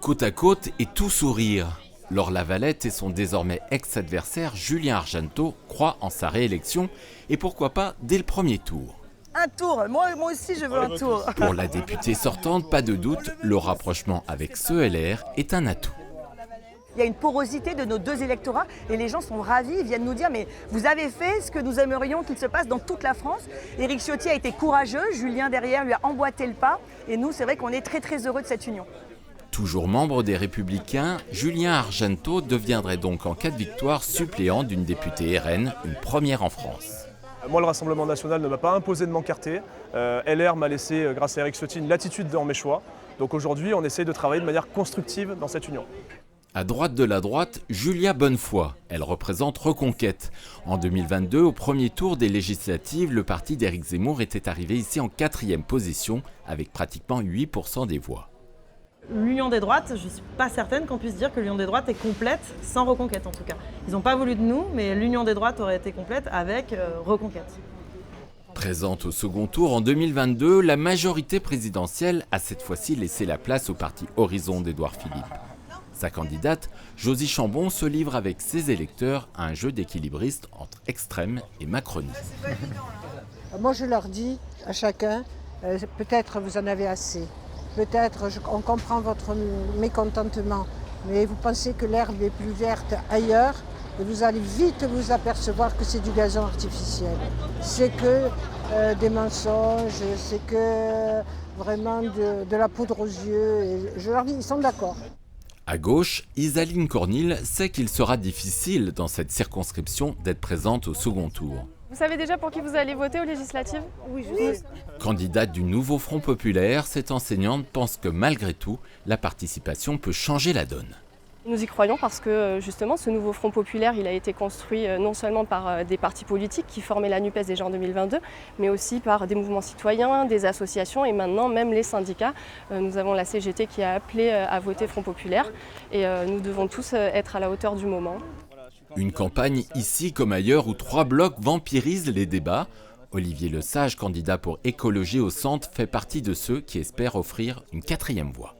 côte à côte et tout sourire. Laure Lavalette et son désormais ex-adversaire Julien Argenteau croient en sa réélection et pourquoi pas dès le premier tour. Un tour, moi aussi je veux un tour. Pour la députée sortante, pas de doute, le rapprochement avec ce LR est un atout. Il y a une porosité de nos deux électorats et les gens sont ravis, ils viennent nous dire mais vous avez fait ce que nous aimerions qu'il se passe dans toute la France. Éric Ciotti a été courageux, Julien derrière lui a emboîté le pas et nous c'est vrai qu'on est très très heureux de cette union. Toujours membre des Républicains, Julien Argenteau deviendrait donc en cas de victoire suppléant d'une députée RN, une première en France. Moi, le Rassemblement national ne m'a pas imposé de m'encarter. LR m'a laissé, grâce à Éric Ciotti, une latitude dans mes choix. Donc aujourd'hui, on essaye de travailler de manière constructive dans cette union. À droite de la droite, Julia Bonnefoy. Elle représente Reconquête. En 2022, au premier tour des législatives, le parti d'Éric Zemmour était arrivé ici en 4e position, avec pratiquement 8% des voix. L'union des droites, je ne suis pas certaine qu'on puisse dire que l'union des droites est complète, sans Reconquête en tout cas. Ils n'ont pas voulu de nous, mais l'union des droites aurait été complète avec Reconquête. Présente au second tour en 2022, la majorité présidentielle a cette fois-ci laissé la place au parti Horizon d'Édouard Philippe. Sa candidate, Josie Chambon, se livre avec ses électeurs à un jeu d'équilibristes entre extrême et macronisme. Moi je leur dis à chacun, peut-être vous en avez assez. Peut-être on comprend votre mécontentement, mais vous pensez que l'herbe est plus verte ailleurs et vous allez vite vous apercevoir que c'est du gazon artificiel. C'est que des mensonges, c'est que vraiment de la poudre aux yeux. Et je leur dis, ils sont d'accord. À gauche, Isaline Cornil sait qu'il sera difficile dans cette circonscription d'être présente au second tour. Vous savez déjà pour qui vous allez voter aux législatives ? Oui, je sais. Candidate du nouveau Front populaire, cette enseignante pense que malgré tout, la participation peut changer la donne. Nous y croyons parce que justement ce nouveau Front populaire il a été construit non seulement par des partis politiques qui formaient la NUPES déjà en 2022, mais aussi par des mouvements citoyens, des associations et maintenant même les syndicats. Nous avons la CGT qui a appelé à voter Front populaire et nous devons tous être à la hauteur du moment. Une campagne ici comme ailleurs où 3 blocs vampirisent les débats. Olivier Lesage, candidat pour Écologie au Centre, fait partie de ceux qui espèrent offrir une 4e voie.